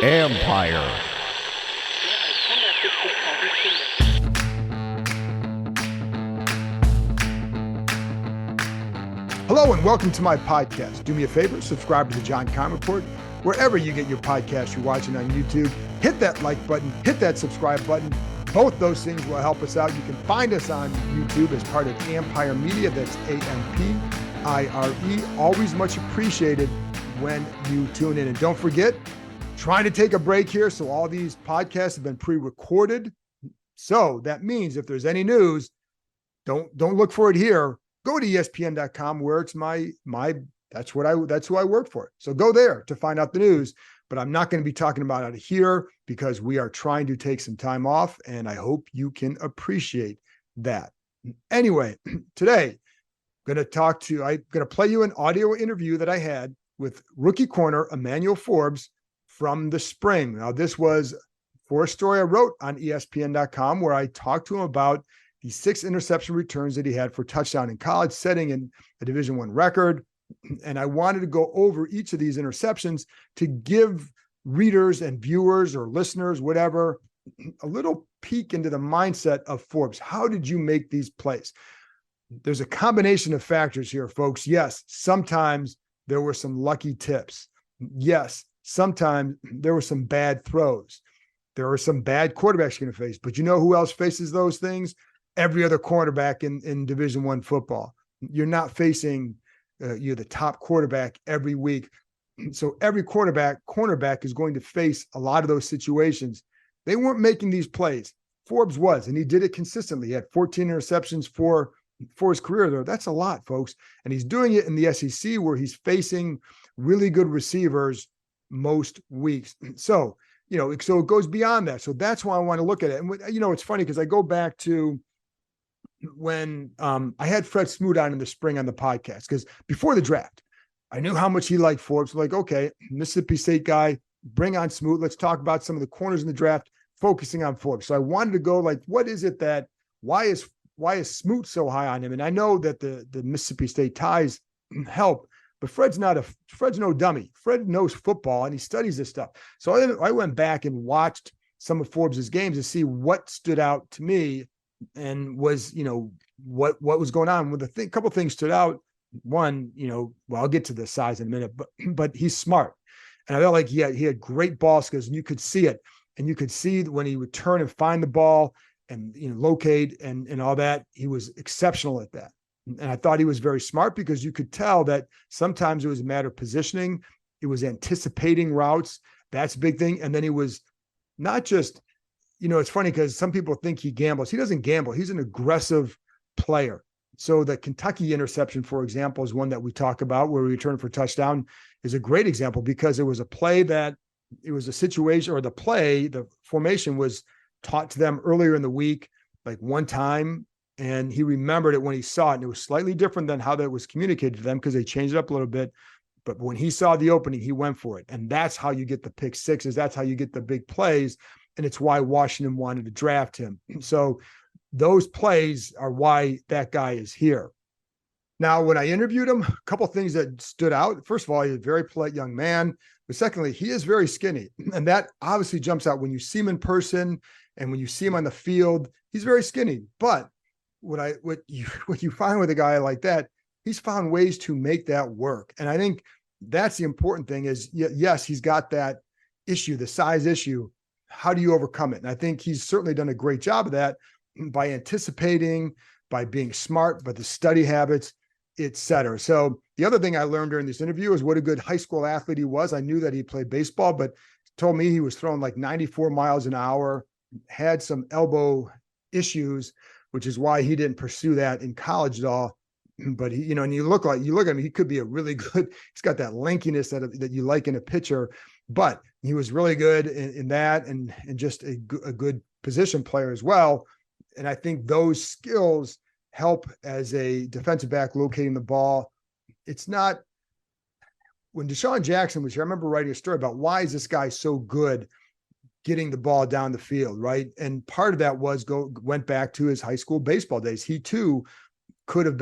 Empire. Hello and welcome to my podcast. Do me a favor, subscribe to the John Kahn Report. Wherever you get your podcast you're watching on YouTube, hit that like button, hit that subscribe button. Both those things will help us out. You can find us on YouTube as part of Empire Media. That's A-M-P-I-R-E. Always much appreciated when you tune in. And don't forget, trying to take a break here. So all these podcasts have been pre-recorded. So that means if there's any news, don't look for it here. Go to ESPN.com where it's that's who I work for. So go there to find out the news, but I'm not going to be talking about it here because we are trying to take some time off and I hope you can appreciate that. Anyway, today I'm going to play you an audio interview that I had with rookie corner Emmanuel Forbes from the spring. Now this was for a story I wrote on ESPN.com where I talked to him about the 6 interception returns that he had for touchdown in college, setting in a Division I record. And I wanted to go over each of these interceptions to give readers and viewers or listeners, whatever, a little peek into the mindset of Forbes. How did you make these plays? There's a combination of factors here, folks. Yes, sometimes there were some lucky tips. Yes, sometimes there were some bad throws. There are some bad quarterbacks you're going to face. But you know who else faces those things? Every other quarterback in Division I football. You're not facing you're the top quarterback every week. So every cornerback is going to face a lot of those situations. They weren't making these plays. Forbes was, and he did it consistently. He had 14 interceptions for his career there. That's a lot, folks. And he's doing it in the SEC where he's facing really good receivers most weeks. So, so it goes beyond that. So that's why I want to look at it. And, it's funny because I go back to when I had Fred Smoot on in the spring on the podcast, because before the draft, I knew how much he liked Forbes. Like, okay, Mississippi State guy, bring on Smoot. Let's talk about some of the corners in the draft, focusing on Forbes. So I wanted to go like, what is it why is Smoot so high on him? And I know that the Mississippi State ties help, but Fred's no dummy. Fred knows football and he studies this stuff. So I went back and watched some of Forbes's games to see what stood out to me and was, what was going on. With a couple things stood out. One, I'll get to the size in a minute, but he's smart. And I felt like he had great ball skills and you could see it. And you could see when he would turn and find the ball and, locate and all that, he was exceptional at that. And I thought he was very smart because you could tell that sometimes it was a matter of positioning. It was anticipating routes. That's a big thing. And then he was not just, it's funny because some people think he gambles. He doesn't gamble. He's an aggressive player. So the Kentucky interception, for example, is one that we talk about where we return for touchdown is a great example because it was a play that it was a situation or the formation was taught to them earlier in the week, like one time. And he remembered it when he saw it. And it was slightly different than how that was communicated to them because they changed it up a little bit. But when he saw the opening, he went for it. And that's how you get the pick sixes. That's how you get the big plays. And it's why Washington wanted to draft him. So those plays are why that guy is here. Now, when I interviewed him, a couple of things that stood out. First of all, he's a very polite young man. But secondly, he is very skinny. And that obviously jumps out when you see him in person and when you see him on the field. He's very skinny. But what you find with a guy like that, he's found ways to make that work. And I think that's the important thing is, yes, he's got that issue, the size issue. How do you overcome it? And I think he's certainly done a great job of that by anticipating, by being smart, by the study habits, et cetera. So the other thing I learned during this interview is what a good high school athlete he was. I knew that he played baseball, but told me he was throwing like 94 miles an hour, had some elbow issues, which is why he didn't pursue that in college at all. But he, and you look at him, he could be a really good, he's got that lankiness that you like in a pitcher, but he was really good in that and just a good position player as well. And I think those skills help as a defensive back locating the ball. It's not when Deshaun Jackson was here, I remember writing a story about why is this guy so good getting the ball down the field, right? And part of that went back to his high school baseball days. He too could have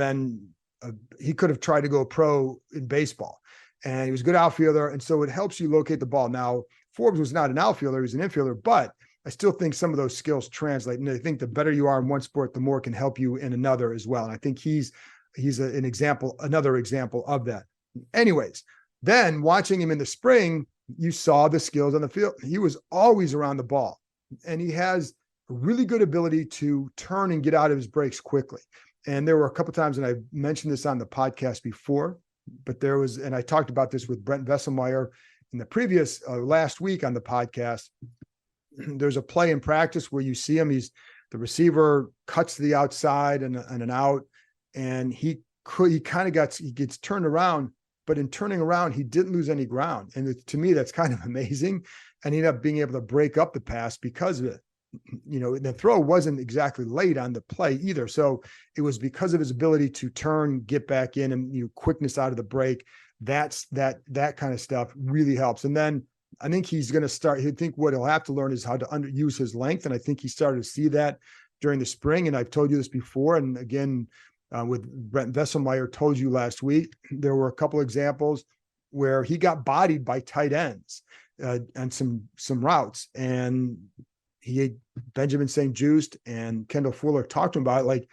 tried to go pro in baseball. and he was a good outfielder. And so it helps you locate the ball. Now, Forbes was not an outfielder, he was an infielder, but I still think some of those skills translate. And I think the better you are in one sport, the more it can help you in another as well. And I think he's an example, another example of that. Anyways, then watching him in the spring, you saw the skills on the field. He was always around the ball, and he has a really good ability to turn and get out of his breaks quickly. And there were a couple of times, and I mentioned this on the podcast before, but there was, and I talked about this with Brent Vesselmeyer in the previous last week on the podcast. There's a play in practice where you see him, the receiver cuts to the outside and an out, and he gets turned around, but in turning around, he didn't lose any ground. And to me, that's kind of amazing. And he ended up being able to break up the pass because of it. The throw wasn't exactly late on the play either. So it was because of his ability to turn, get back in, and quickness out of the break. That kind of stuff really helps. And then I think he's going to start. I think what he'll have to learn is how to use his length. And I think he started to see that during the spring. And I've told you this before. And again, with Brent Vesselmeyer told you last week, there were a couple examples where he got bodied by tight ends and some routes. And Benjamin St. Juste and Kendall Fuller talked to him about it. Like,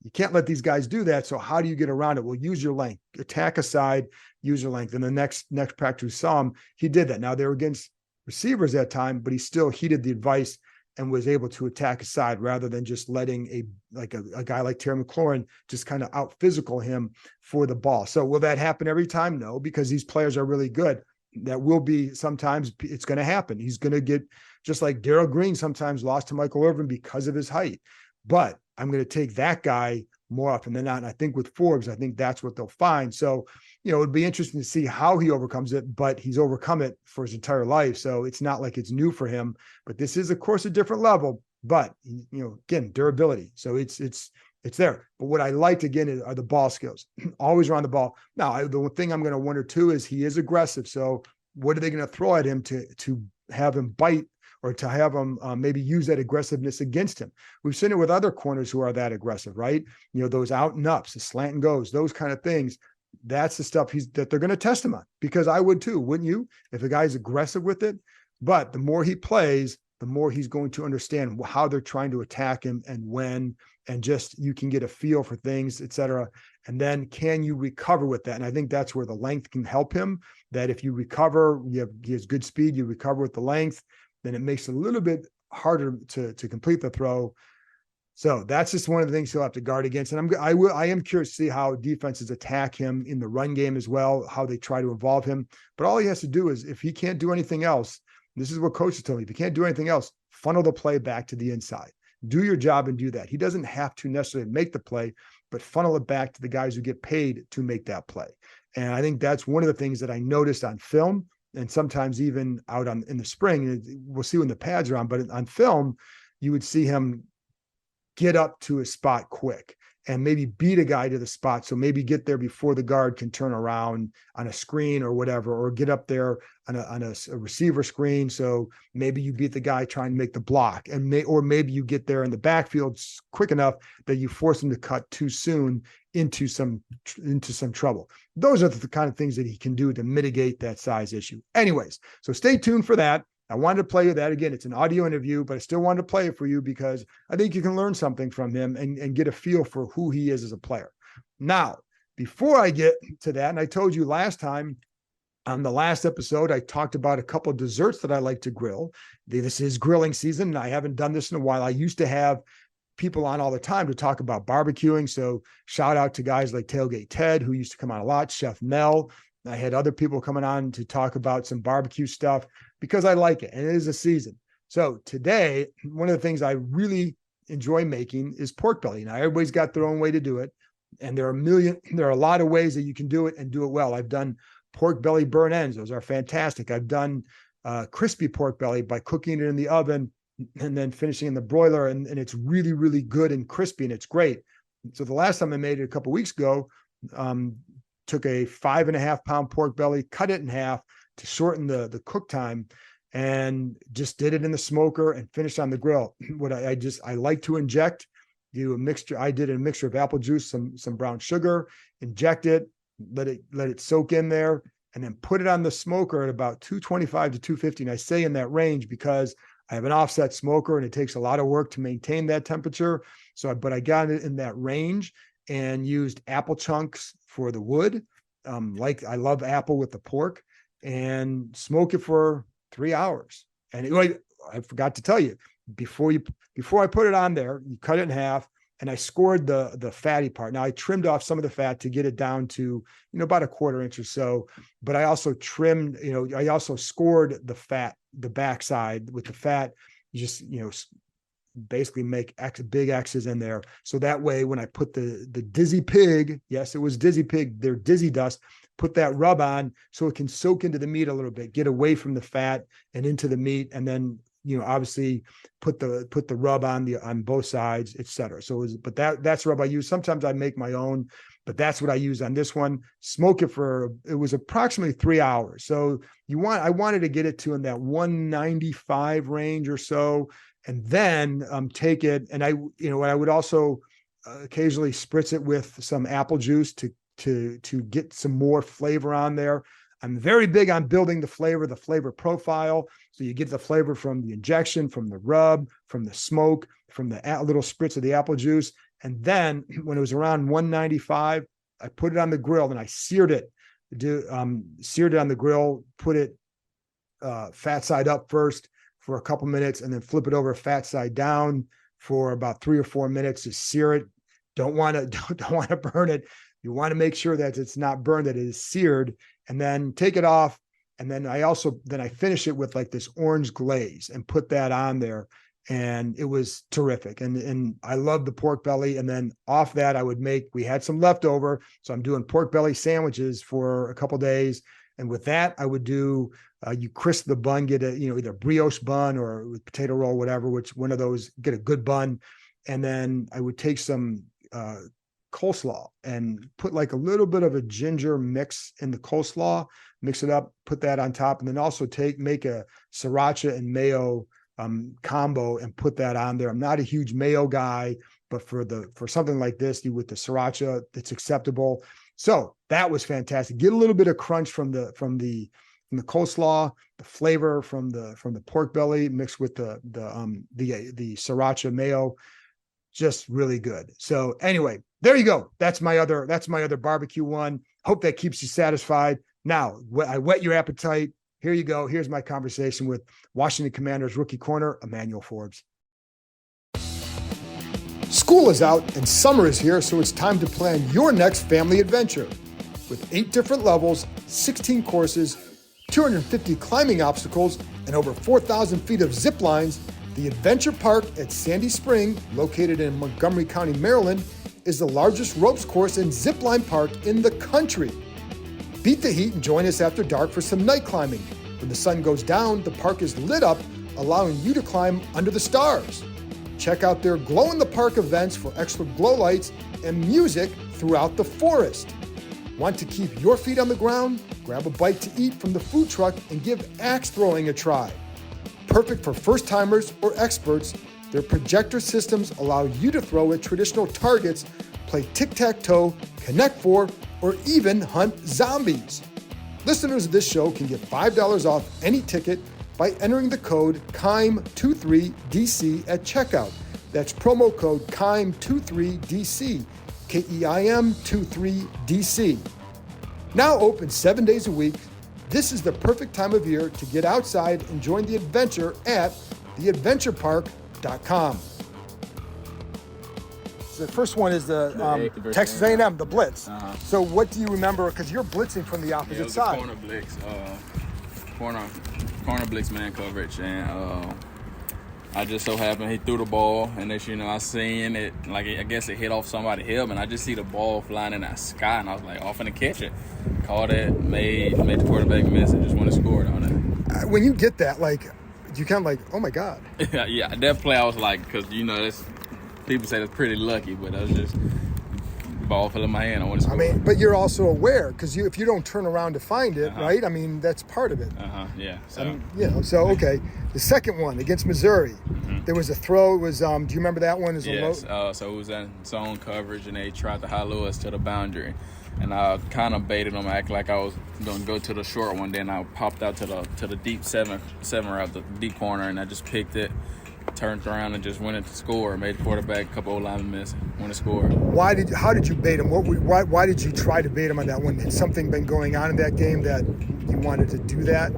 you can't let these guys do that. So how do you get around it? Well, use your length, attack aside, use your length. And the next practice we saw him, he did that. Now they were against receivers that time, but he still heeded the advice and was able to attack aside rather than just letting a guy like Terry McLaurin just kind of out physical him for the ball. So will that happen every time? No, because these players are really good. That will be sometimes it's going to happen. He's going to get, just like Darryl Green sometimes lost to Michael Irvin because of his height. But I'm going to take that guy more often than not. And I think with Forbes, I think that's what they'll find. So, it'd be interesting to see how he overcomes it, but he's overcome it for his entire life. So it's not like it's new for him, but this is, of course, a different level, but again, durability. So it's there. But what I liked again are the ball skills, always around the ball. Now, the thing I'm going to wonder too, is he is aggressive. So what are they going to throw at him to have him bite, or to have him maybe use that aggressiveness against him? We've seen it with other corners who are that aggressive, right? Those out and ups, the slant and goes, those kind of things. That's the stuff that they're going to test him on, because I would too, wouldn't you? If a guy's aggressive with it. But the more he plays, the more he's going to understand how they're trying to attack him and when, and just, you can get a feel for things, et cetera. And then can you recover with that? And I think that's where the length can help him, that if you recover, he has good speed, you recover with the length, then it makes it a little bit harder to complete the throw. So that's just one of the things he'll have to guard against. And I am curious to see how defenses attack him in the run game as well, how they try to involve him. But all he has to do is, if he can't do anything else, this is what coaches told me, if he can't do anything else, funnel the play back to the inside. Do your job and do that. He doesn't have to necessarily make the play, but funnel it back to the guys who get paid to make that play. And I think that's one of the things that I noticed on film, and sometimes even out in the spring. We'll see when the pads are on, but on film, you would see him get up to a spot quick and maybe beat a guy to the spot. So maybe get there before the guard can turn around on a screen or whatever, or get up there on a receiver screen. So maybe you beat the guy trying to make the block, or maybe you get there in the backfield quick enough that you force him to cut too soon into some trouble. Those are the kind of things that he can do to mitigate that size issue. Anyways, so stay tuned for that. I wanted to play you that. Again, it's an audio interview, but I still wanted to play it for you because I think you can learn something from him and get a feel for who he is as a player. Now, before I get to that, and I told you last time on the last episode, I talked about a couple of desserts that I like to grill. This is grilling season, and I haven't done this in a while. I used to have people on all the time to talk about barbecuing. So shout out to guys like Tailgate Ted, who used to come on a lot, Chef Mel. I had other people coming on to talk about some barbecue stuff because I like it, and it is a season. So today, one of the things I really enjoy making is pork belly. Now, everybody's got their own way to do it, and there are a lot of ways that you can do it and do it well. I've done pork belly burn ends. Those are fantastic. I've done crispy pork belly by cooking it in the oven and then finishing in the broiler, and it's really, really good and crispy, and it's great. So the last time I made it a couple of weeks ago, took a 5.5 pound pork belly, cut it in half to shorten the cook time, and just did it in the smoker and finished on the grill. What I like to do a mixture. I did a mixture of apple juice, some brown sugar, inject it, let it soak in there. and then put it on the smoker at about 225 to 250. And I say in that range because I have an offset smoker and it takes a lot of work to maintain that temperature. But I got it in that range and used apple chunks for the wood. Like I love apple with the pork, and smoke it for 3 hours. And I forgot to tell you, before I put it on there, you cut it in half, and I scored the fatty part. Now I trimmed off some of the fat to get it down to, about a 1/4 inch or so, but I also trimmed, I also scored the fat, the backside with the fat. You just, basically make big X's in there. So that way, when I put the Dizzy Pig, yes, it was Dizzy Pig, their Dizzy Dust, put that rub on so it can soak into the meat a little bit, get away from the fat and into the meat. And then, obviously put the rub on both sides, etc. So that's rub I use. Sometimes I make my own, but that's what I use on this one. Smoke it it was approximately 3 hours. So I wanted to get it to in that 195 range or so. And then take it, and I would also occasionally spritz it with some apple juice to get some more flavor on there. I'm very big on building the flavor profile. So you get the flavor from the injection, from the rub, from the smoke, from the little spritz of the apple juice. And then when it was around 195, I put it on the grill and I seared it. Seared it on the grill, put it fat side up first for a couple minutes, and then flip it over fat side down for about 3 or 4 minutes to sear it. Don't want to burn it. You want to make sure that it's not burned, that it is seared, and then take it off. And then I finish it with like this orange glaze and put that on there. And it was terrific. And I love the pork belly. And then off that, we had some leftover. So I'm doing pork belly sandwiches for a couple days. And with that, I would do, you crisp the bun, get either brioche bun or with potato roll, whatever, which one of those, get a good bun. And then I would take some coleslaw and put like a little bit of a ginger mix in the coleslaw, mix it up, put that on top. And then also make a sriracha and mayo combo and put that on there. I'm not a huge mayo guy, but for something like this, with the sriracha, it's acceptable. So that was fantastic. Get a little bit of crunch from the coleslaw, the flavor from the pork belly mixed with the sriracha mayo, just really good. So anyway, there you go. That's my other barbecue one. Hope that keeps you satisfied. Now, I whet your appetite. Here you go. Here's my conversation with Washington Commanders rookie corner, Emmanuel Forbes. School is out and summer is here, so it's time to plan your next family adventure. With 8 different levels, 16 courses, 250 climbing obstacles, and over 4,000 feet of zip lines, the Adventure Park at Sandy Spring, located in Montgomery County, Maryland, is the largest ropes course and zip line park in the country. Beat the heat and join us after dark for some night climbing. When the sun goes down, the park is lit up, allowing you to climb under the stars. Check out their glow-in-the-park events for extra glow lights and music throughout the forest. Want to keep your feet on the ground? Grab a bite to eat from the food truck and give axe throwing a try. Perfect for first-timers or experts, their projector systems allow you to throw at traditional targets, play tic-tac-toe, Connect Four, or even hunt zombies. Listeners of this show can get $5 off any ticket by entering the code KEIM23DC at checkout. That's promo code KEIM23DC, KEIM23DC. Now open 7 days a week, this is the perfect time of year to get outside and join the adventure at theadventurepark.com. So the first one is the Texas A&M, the blitz. Uh-huh. So what do you remember? Because you're blitzing from the opposite side. Corner blitz, corner blitz man coverage, and I just so happened he threw the ball, and then I seen it, like I guess it hit off somebody's helmet, and I just see the ball flying in the sky, and I was like, off in to catch it. Caught it, made the quarterback miss, and just went and scored on it. When you get that, like, you kind of like, oh my God. yeah, that play I was like, because that's, people say that's pretty lucky, but I was just, ball fell in my hand, I want to score. I mean, but you're also aware, because if you don't turn around to find it, right? I mean, that's part of it. Yeah. So okay. The second one against Missouri, there was a throw. It was, do you remember that one? Yes. So it was in zone coverage, and they tried to hollow us to the boundary. and I kind of baited him, act like I was going to go to the short one. Then I popped out to the deep seven route, the deep corner, and I just picked it, turned around, and just went into score. Made the quarterback, a couple O-linemen miss, went to score. How did you bait him? Why did you try to bait him on that one? Had something been going on in that game that you wanted to do that?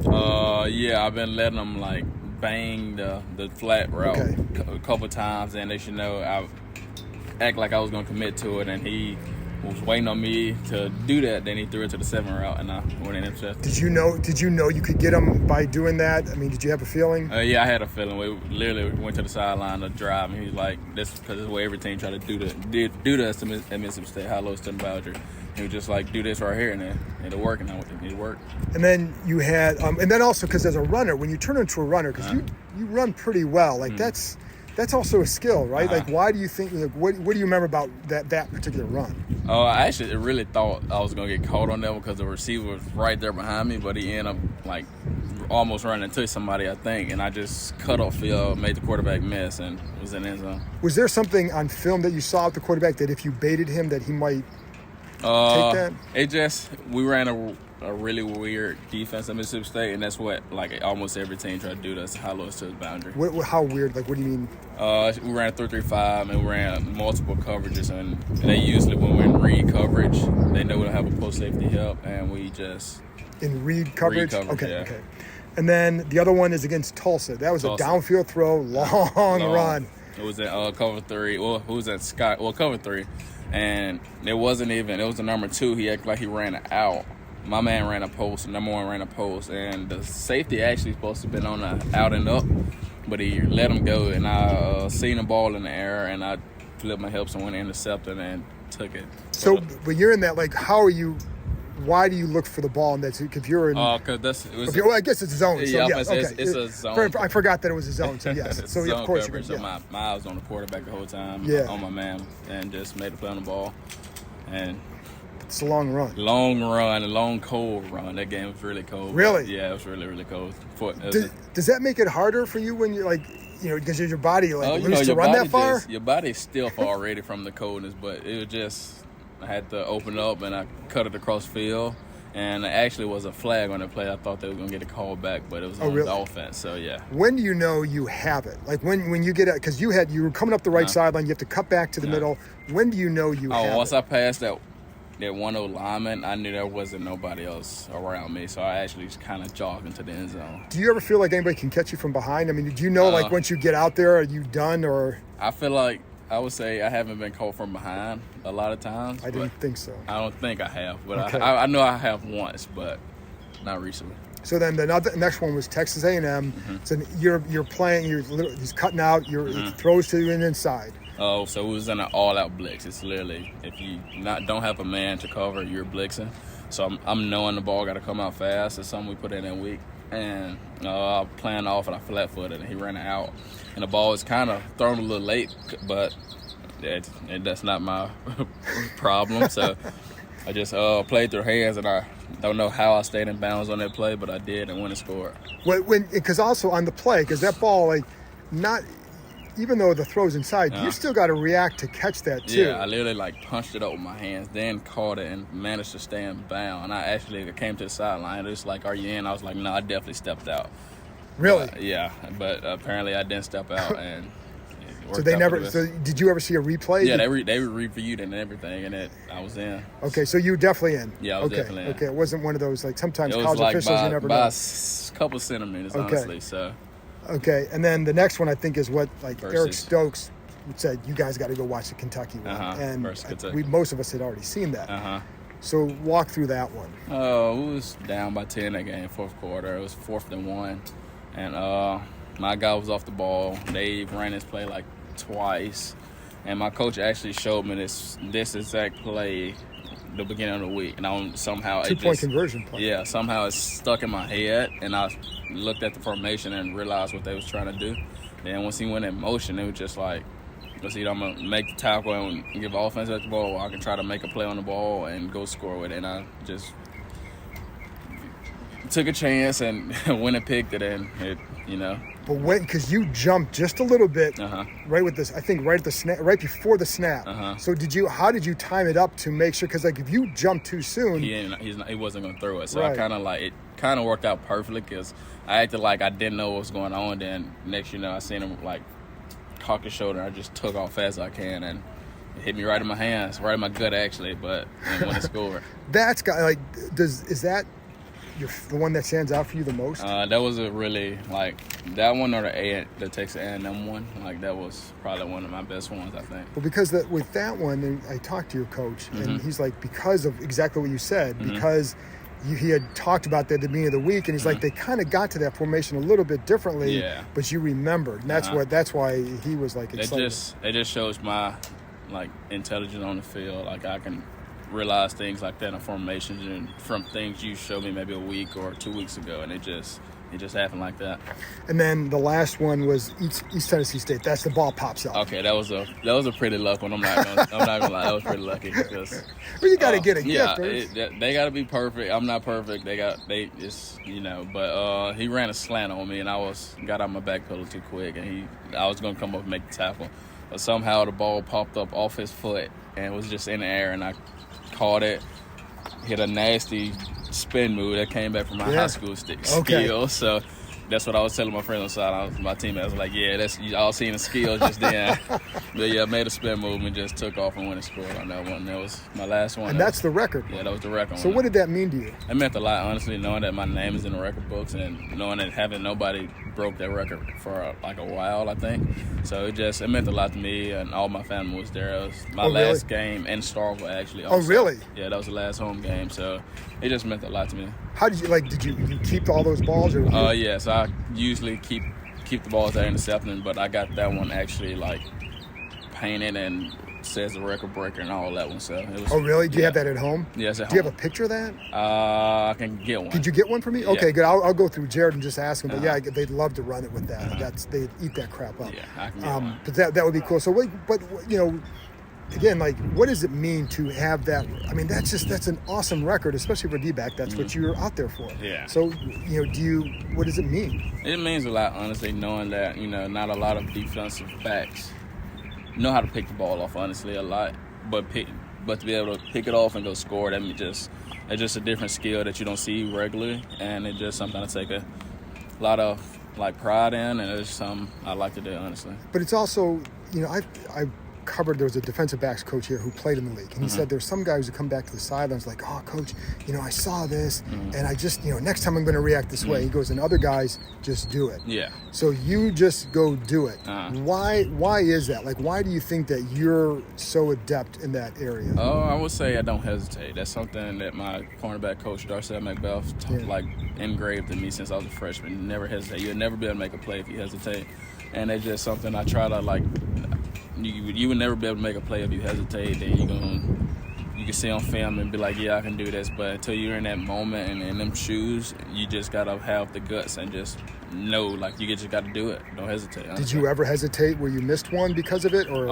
Yeah, I've been letting him like bang the flat route a couple times, and they should know I act like I was going to commit to it, and he was waiting on me to do that. Then he threw it to the 7 route, and I went in intercepted. Did you know you could get him by doing that? I mean, did you have a feeling? Yeah, I had a feeling. We literally went to the sideline to drive, and he was like, "This because this is what every team try to do to us at Mississippi State, Hollow Stem Boundary." He was just like, "Do this right here," and then it'll work, and it worked. And then you had, and then also because as a runner, when you turn into a runner, because you run pretty well, like that's also a skill, right? Like, why do you think? Like, what do you remember about that particular run? I actually really thought I was gonna get caught on that one because the receiver was right there behind me, but he ended up like almost running into somebody, I think, and I just cut off field, made the quarterback miss, and was in the end zone. Was there something on film that you saw of the quarterback that if you baited him that he might take that? We ran a really weird defense at Mississippi State, and that's what like almost every team tried to do to us, hollow us to the boundary. How weird? Like, what do you mean? We ran a 3-3-5, and we ran multiple coverages, and they usually, when we're in read coverage, they know we don't have a post safety help, and we just in read coverage. Okay. And then the other one is against Tulsa. That was Tulsa. A downfield throw, long run. It was at cover 3. Well, who was at Scott? Well, cover 3, and it wasn't even. It was the number 2. He acted like he ran it out. My man ran a post, number 1 ran a post, and the safety actually supposed to have been on the out and up, but he let him go, and I seen the ball in the air, and I flipped my hips and went intercepted and took it. So, but you're in that, like, why do you look for the ball in that? If you're in... because well, I guess it's a zone. So yeah, it's a zone. I forgot that it was a zone, so yes. So, zone of course coverage, you're going so my eye was on the quarterback the whole time, on my man, and just made a play on the ball, and... It's a long run. A long cold run. That game was really cold. Really? Yeah, it was really, really cold. Does that make it harder for you when you're like, because your body used to run that far? Your body's still far already from the coldness, but it was just, I had to open up and I cut it across field. And it actually was a flag on the play. I thought they were going to get a call back, but it was on the offense, so yeah. When do you know you have it? Like when you get it, because you were coming up the right sideline, you have to cut back to the middle. When do you know you have it? Once I passed that one lineman, I knew there wasn't nobody else around me, so I actually just kind of jogged into the end zone. Do you ever feel like anybody can catch you from behind? I mean, do you know, like, once you get out there, are you done, or? I feel like, I would say I haven't been caught from behind a lot of times. I didn't think so. I don't think I have, but okay. I know I have once, but not recently. So then the next one was Texas A&M. Mm-hmm. So you're playing, he's cutting out, he throws to you inside. Oh, so it was in an all-out blitz. It's literally, if you don't have a man to cover, you're blitzing. So I'm knowing the ball got to come out fast. It's something we put in that week. And playing off, and I flat-footed, and he ran out. And the ball was kind of thrown a little late, but that's not my problem. So I just played through hands, and I don't know how I stayed in bounds on that play, but I did and went and scored. Because also on the play, because that ball, even though the throw's inside, you still got to react to catch that too. Yeah, I literally punched it up with my hands, then caught it and managed to stay in bound. And I actually came to the sideline. It was like, "Are you in?" I was like, "No, I definitely stepped out." Really? Yeah, but apparently I didn't step out, and so they never. So did you ever see a replay? Yeah, they reviewed it and everything, and I was in. Okay, so you were definitely in. Yeah, I was definitely in. Okay, it wasn't one of those sometimes college officials you never know. By a couple centimeters, honestly. So. Okay, and then the next one I think is what Eric Stokes said. You guys got to go watch the Kentucky one, and most of us had already seen that. So walk through that one. We was down by 10 that game, fourth quarter. It was 4th and 1, and my guy was off the ball. They ran this play twice, and my coach actually showed me this exact play the beginning of the week, and somehow 2-point conversion play. Yeah, somehow it's stuck in my head, and I looked at the formation and realized what they was trying to do. Then once he went in motion, it was just like, let's see, I'm gonna make the tackle and give offense at the ball, or I can try to make a play on the ball and go score with it. And I just took a chance and went and picked it, and it, you know. But because you jumped just a little bit, right with this, I think right at the snap, right before the snap. So how did you time it up to make sure? Because like if you jump too soon, he wasn't gonna throw it. So I kind of like it. Kind of worked out perfectly because I acted like I didn't know what was going on. Then next, I seen him like cock his shoulder. I just took off fast as I can, and it hit me right in my hands, right in my gut actually. But when it scored, that's got like is that the one that stands out for you the most? That was a really like that one or the Texas A&M one. Like that was probably one of my best ones, I think. Well, because with that one, I talked to your coach, and he's like, because of exactly what you said, because he had talked about that at the beginning of the week, and he's like, they kind of got to that formation a little bit differently, but you remembered, and that's why he was like excited. It just shows my like intelligence on the field. Like I can realize things like that in formations and from things you showed me maybe a week or 2 weeks ago, and it just happened like that. And then the last one was East Tennessee State. That's the ball pops up. Okay, that was a pretty lucky one. I'm not gonna lie, that was pretty lucky because. Well, you got to get a gift. They got to be perfect. I'm not perfect. But he ran a slant on me, and I got out my back pedal too quick, and I was gonna come up and make the tackle, but somehow the ball popped up off his foot and was just in the air, and I caught it, hit a nasty spin move that came back from my high school skill. So that's what I was telling my friends on the side. My teammates was like, yeah, that's y'all seen the skills just then. But yeah, I made a spin move and just took off and went and scored on that one. That was my last one. And that's the record. Yeah, that was the record. So what did that mean to you? It meant a lot, honestly, knowing that my name is in the record books and knowing that having nobody broke that record for like a while, I think. So it meant a lot to me, and all my family was there. It was my last game in Starkville, actually. Also. Oh, really? Yeah, that was the last home game, so it just meant a lot to me. How did you keep all those balls? Or yes, I usually keep the balls that are intercepting, but I got that one actually like painted and says the record breaker and all that one. So it was. Oh, really? Do you have that at home? Yes, at home. Do you have a picture of that? I can get one. Did you get one for me? Okay, good. I'll go through Jared and just ask him. But yeah, they'd love to run it with that. They'd eat that crap up. Yeah, I can get one. But that would be cool. So, again, like, what does it mean to have that? I mean, that's an awesome record, especially for D-back. That's what you're out there for. Yeah. So, what does it mean? It means a lot, honestly, knowing that, not a lot of defensive backs know how to pick the ball off, honestly, a lot. But to be able to pick it off and go score, it's just a different skill that you don't see regularly, and it's just something I take a lot of like pride in, and it's something I like to do, honestly. But it's also, I covered, there was a defensive backs coach here who played in the league, and he said there's some guys who come back to the sidelines like, oh, coach, I saw this, and I just, next time I'm going to react this way. He goes, and other guys just do it. Yeah. So you just go do it. Why is that? Like, why do you think that you're so adept in that area? Oh, I would say I don't hesitate. That's something that my cornerback coach, Darcel McBeth, like engraved in me since I was a freshman. Never hesitate. You'll never be able to make a play if you hesitate. And it's just something I try to like. You would never be able to make a play if you hesitate. Then you can see on film and be like, yeah, I can do this. But until you're in that moment and in them shoes, you just gotta have the guts and just know, like, you just gotta do it. Don't hesitate. Honestly. Did you ever hesitate where you missed one because of it, or?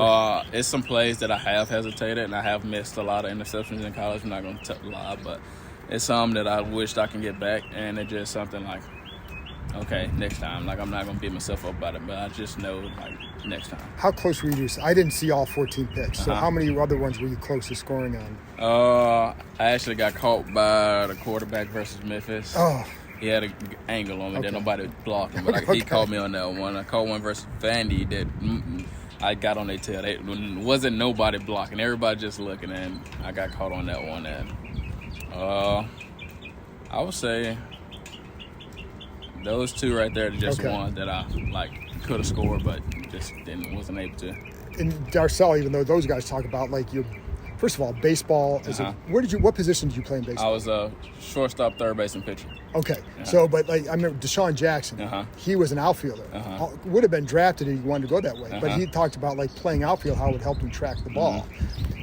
It's some plays that I have hesitated, and I have missed a lot of interceptions in college. I'm not gonna lie, but it's some that I wished I can get back, and it's just something like, okay, next time. Like, I'm not going to beat myself up about it, but I just know, like, next time. How close were you to? I didn't see all 14 picks. So how many other ones were you close to scoring on? I actually got caught by the quarterback versus Memphis. Oh. He had an angle on me that nobody blocked him, but he caught me on that one. I caught one versus Vandy that I got on their tail. It wasn't nobody blocking. Everybody just looking, and I got caught on that one. And I would say those two right there are just ones that I could have scored, but just wasn't able to. And Darcel, even though those guys talk about first of all, baseball. What position did you play in baseball? I was a shortstop, third base, and pitcher. Okay, so but I remember Deshaun Jackson. He was an outfielder. Would have been drafted if he wanted to go that way, but he talked about playing outfield, how it would help him track the ball.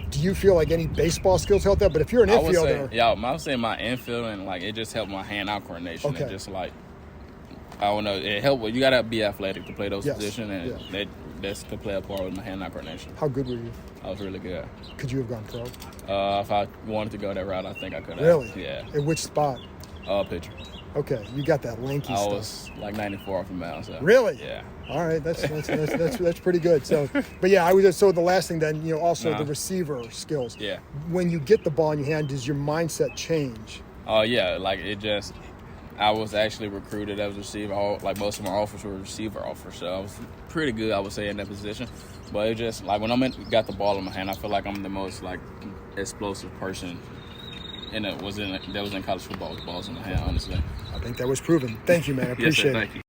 Do you feel like any baseball skills help that? But if you're an infielder, I would say my infield and it just helped my hand-eye coordination. Okay. And just I don't know. It helped. You gotta be athletic to play those positions, and that's to play a part with my hand-eye coordination. How good were you? I was really good. Could you have gone pro? If I wanted to go that route, I think I could have. Really? Yeah. In which spot? Pitcher. Okay, you got that lanky I stuff. was like 94 off the mound. So. Really? Yeah. All right, that's pretty good. So, but yeah, so the last thing then, also the receiver skills. Yeah. When you get the ball in your hand, does your mindset change? Oh yeah, like I was actually recruited as a receiver. Like most of my offers were receiver offers, so I was pretty good, I would say, in that position. But it just like when got the ball in my hand, I feel like I'm the most like explosive person that was in college football with balls in my hand. Honestly, I think that was proven. Thank you, man. I appreciate yes, sir, it. thank you.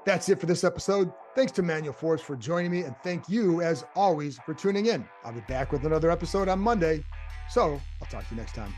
That's it for this episode. Thanks to Emmanuel Forbes for joining me, and thank you, as always, for tuning in. I'll be back with another episode on Monday, so I'll talk to you next time.